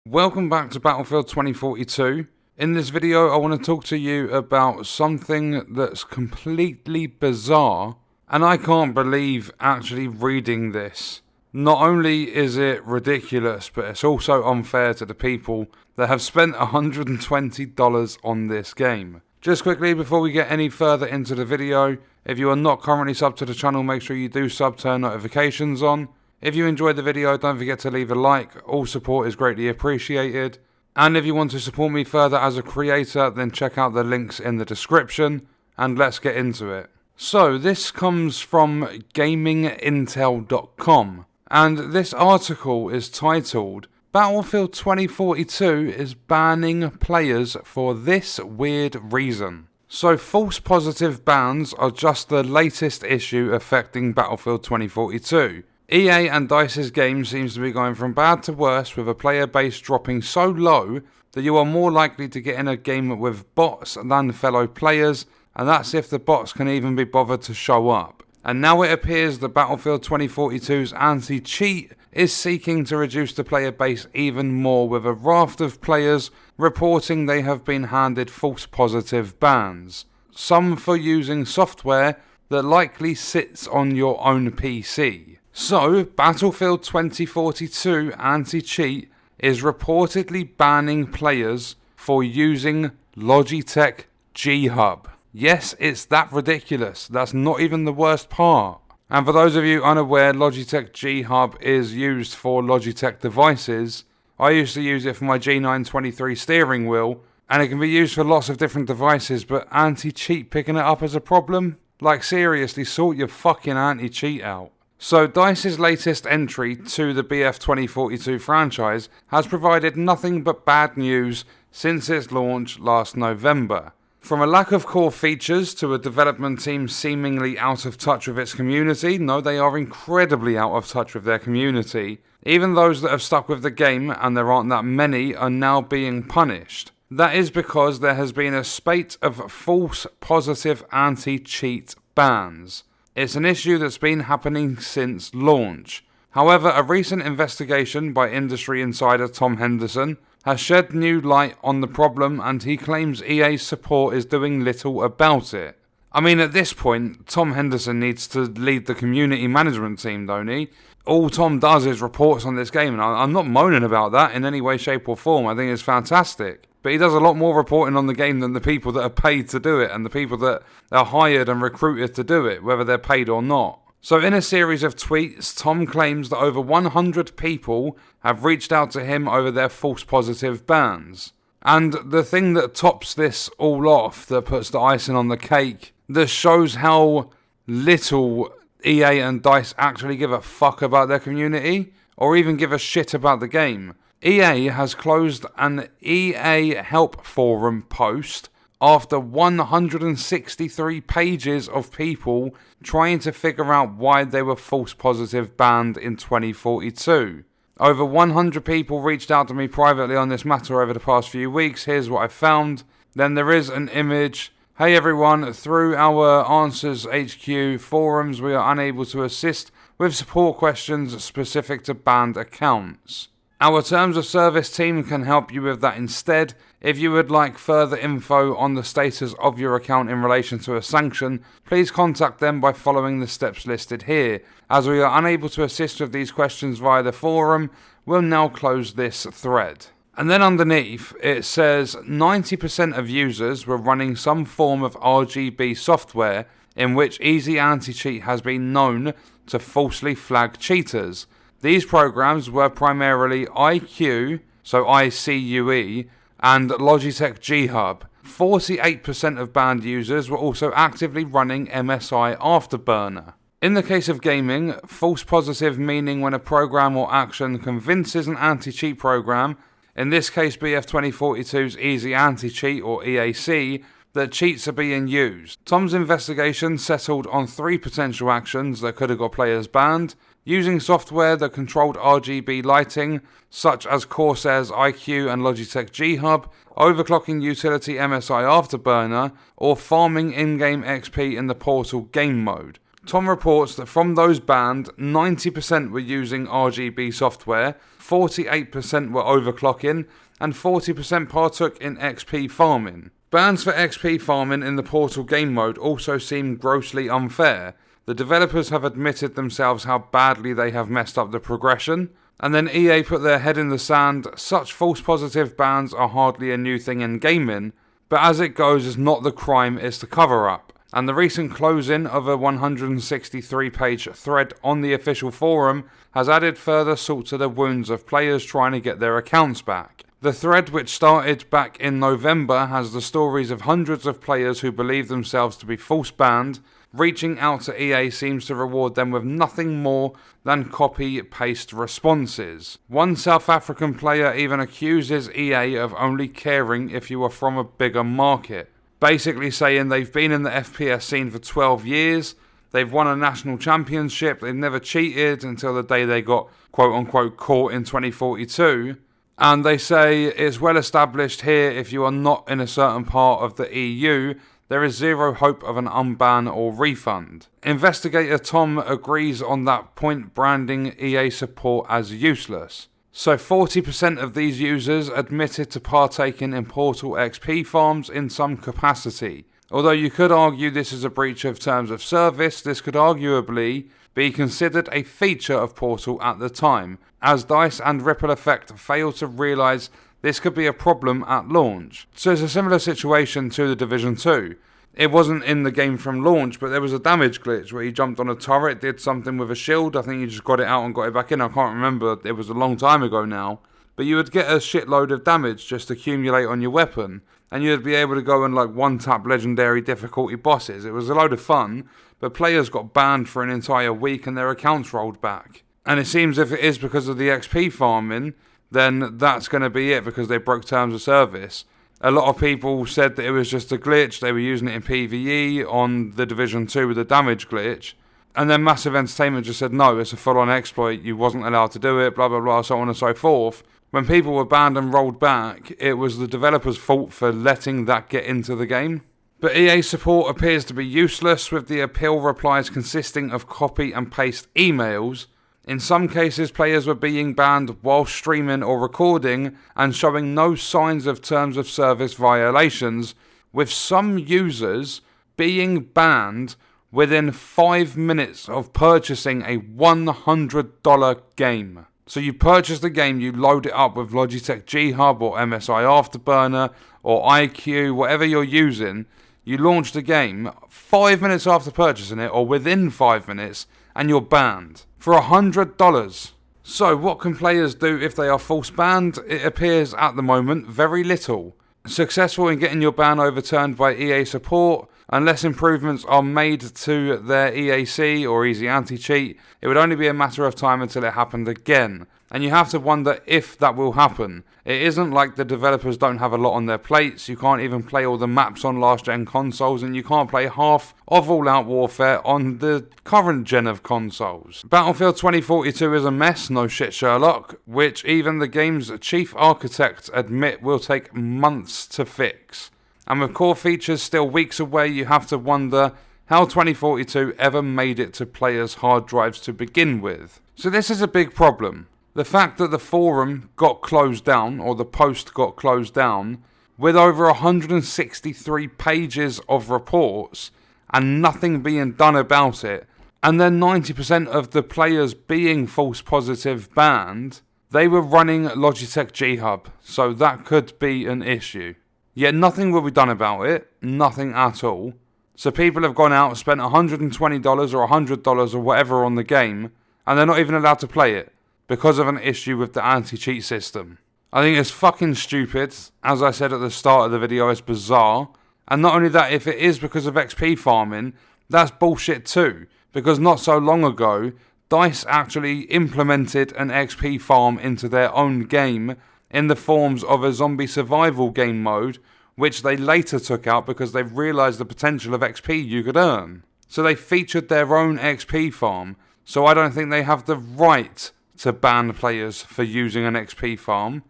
Welcome back to Battlefield 2042. In this video I want to talk to you about something that's completely bizarre, and I can't believe actually reading this. Not only is it ridiculous, but it's also unfair to the people that have spent $120 on this game. Just quickly before we get any further into the video, if you are not currently subbed to the channel, make sure you do sub, turn notifications on. If you enjoyed the video, don't forget to leave a like. All support is greatly appreciated. And if you want to support me further as a creator, then check out the links in the description. And let's get into it. So, this comes from gamingintel.com. And this article is titled, Battlefield 2042 is banning players for this weird reason. So, false positive bans are just the latest issue affecting Battlefield 2042. EA and DICE's game seems to be going from bad to worse, with a player base dropping so low that you are more likely to get in a game with bots than fellow players, and that's if the bots can even be bothered to show up. And now it appears that Battlefield 2042's anti-cheat is seeking to reduce the player base even more, with a raft of players reporting they have been handed false positive bans. Some for using software that likely sits on your own PC. So, Battlefield 2042 anti-cheat is reportedly banning players for using Logitech G Hub. Yes, it's that ridiculous. That's not even the worst part. And for those of you unaware, Logitech G Hub is used for Logitech devices. I used to use it for my G923 steering wheel, and it can be used for lots of different devices, but anti-cheat picking it up as a problem? Like, seriously, sort your fucking anti-cheat out. So, DICE's latest entry to the BF 2042 franchise has provided nothing but bad news since its launch last November. From a lack of core features to a development team seemingly out of touch with its community, no, they are incredibly out of touch with their community. Even those that have stuck with the game, and there aren't that many, are now being punished. That is because there has been a spate of false positive anti-cheat bans. It's an issue that's been happening since launch. However, a recent investigation by industry insider Tom Henderson has shed new light on the problem, and he claims EA's support is doing little about it. I mean, at this point, Tom Henderson needs to lead the community management team, don't he? All Tom does is reports on this game, and I'm not moaning about that in any way, shape or form. I think it's fantastic. But he does a lot more reporting on the game than the people that are paid to do it, and the people that are hired and recruited to do it, whether they're paid or not. So in a series of tweets, Tom claims that over 100 people have reached out to him over their false positive bans. And the thing that tops this all off, that puts the icing on the cake, that shows how little EA and DICE actually give a fuck about their community, or even give a shit about the game. EA has closed an EA Help Forum post after 163 pages of people trying to figure out why they were false positive banned in 2042. Over 100 people reached out to me privately on this matter over the past few weeks. Here's what I found. Then there is an image. Hey everyone, through our Answers HQ forums we are unable to assist with support questions specific to banned accounts. Our Terms of Service team can help you with that instead. If you would like further info on the status of your account in relation to a sanction, please contact them by following the steps listed here. As we are unable to assist with these questions via the forum, we'll now close this thread. And then underneath, it says 90% of users were running some form of RGB software in which Easy Anti-Cheat has been known to falsely flag cheaters. These programs were primarily IQ, so ICUE, and Logitech G Hub. 48% of banned users were also actively running MSI Afterburner. In the case of gaming, false positive meaning when a program or action convinces an anti-cheat program, in this case BF 2042's Easy Anti-Cheat or EAC, that cheats are being used. Tom's investigation settled on 3 potential actions that could have got players banned: using software that controlled RGB lighting, such as Corsair's IQ and Logitech G Hub, overclocking utility MSI Afterburner, or farming in-game XP in the Portal game mode. Tom reports that from those banned, 90% were using RGB software, 48% were overclocking, and 40% partook in XP farming. Bans for XP farming in the Portal game mode also seem grossly unfair. The developers have admitted themselves how badly they have messed up the progression, and then EA put their head in the sand. Such false positive bans are hardly a new thing in gaming, but as it goes, it's not the crime, it's the cover-up. And the recent closing of a 163-page thread on the official forum has added further salt to the wounds of players trying to get their accounts back. The thread, which started back in November, has the stories of hundreds of players who believe themselves to be false banned. Reaching out to EA seems to reward them with nothing more than copy-paste responses. One South African player even accuses EA of only caring if you are from a bigger market, basically saying they've been in the FPS scene for 12 years, they've won a national championship, they've never cheated until the day they got quote-unquote caught in 2042, and they say it's well established here if you are not in a certain part of the EU, there is zero hope of an unban or refund. Investigator Tom agrees on that point, branding EA support as useless. So 40% of these users admitted to partaking in Portal XP farms in some capacity. Although you could argue this is a breach of terms of service, this could arguably be considered a feature of Portal at the time, as DICE and Ripple Effect failed to realise this could be a problem at launch. So it's a similar situation to the Division 2. It wasn't in the game from launch, but there was a damage glitch where he jumped on a turret, did something with a shield. I think he just got it out and got it back in. I can't remember. It was a long time ago now. But you would get a shitload of damage just accumulate on your weapon, and you'd be able to go and like one-tap legendary difficulty bosses. It was a load of fun, but players got banned for an entire week and their accounts rolled back. And it seems if it is because of the XP farming, then that's going to be it because they broke terms of service. A lot of people said that it was just a glitch, they were using it in PvE on the Division 2 with a damage glitch. And then Massive Entertainment just said, no, it's a full-on exploit, you wasn't allowed to do it, blah blah blah, so on and so forth. When people were banned and rolled back, it was the developers' fault for letting that get into the game. But EA support appears to be useless, with the appeal replies consisting of copy and paste emails. In some cases, players were being banned while streaming or recording and showing no signs of terms of service violations, with some users being banned within 5 minutes of purchasing a $100 game. So you purchase the game, you load it up with Logitech G Hub or MSI Afterburner or iQ, whatever you're using, you launch the game 5 minutes after purchasing it or within 5 minutes and you're banned for $100. So what can players do if they are false banned? It appears at the moment very little. Successful in getting your ban overturned by EA support, unless improvements are made to their EAC or Easy Anti-Cheat, it would only be a matter of time until it happened again. And you have to wonder if that will happen. It isn't like the developers don't have a lot on their plates. You can't even play all the maps on last-gen consoles, and you can't play half of All-Out Warfare on the current gen of consoles. Battlefield 2042 is a mess, no shit Sherlock, which even the game's chief architects admit will take months to fix. And with core features still weeks away, you have to wonder how 2042 ever made it to players' hard drives to begin with. So this is a big problem. The fact that the forum got closed down, or the post got closed down, with over 163 pages of reports and nothing being done about it, and then 90% of the players being false positive banned, they were running Logitech G Hub, so that could be an issue. Yet nothing will be done about it, nothing at all. So people have gone out, spent $120 or $100 or whatever on the game, and they're not even allowed to play it because of an issue with the anti-cheat system. I think it's fucking stupid. As I said at the start of the video, it's bizarre. And not only that, if it is because of XP farming, that's bullshit too. Because not so long ago, DICE actually implemented an XP farm into their own game in the forms of a zombie survival game mode, which they later took out because they realised the potential of XP you could earn. So they featured their own XP farm, so I don't think they have the right to ban players for using an XP farm.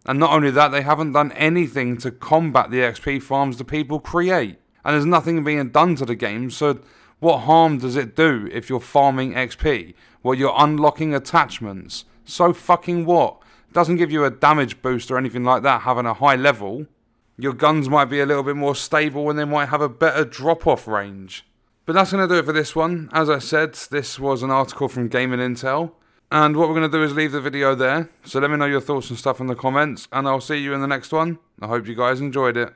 And not only that, they haven't done anything to combat the XP farms the people create. And there's nothing being done to the game, so What harm does it do if you're farming XP? Well, you're unlocking attachments. So fucking what? It doesn't give you a damage boost or anything like that having a high level. Your guns might be a little bit more stable and they might have a better drop-off range. But that's going to do it for this one. As I said, this was an article from Gaming Intel. And what we're going to do is leave the video there. So let me know your thoughts and stuff in the comments. And I'll see you in the next one. I hope you guys enjoyed it.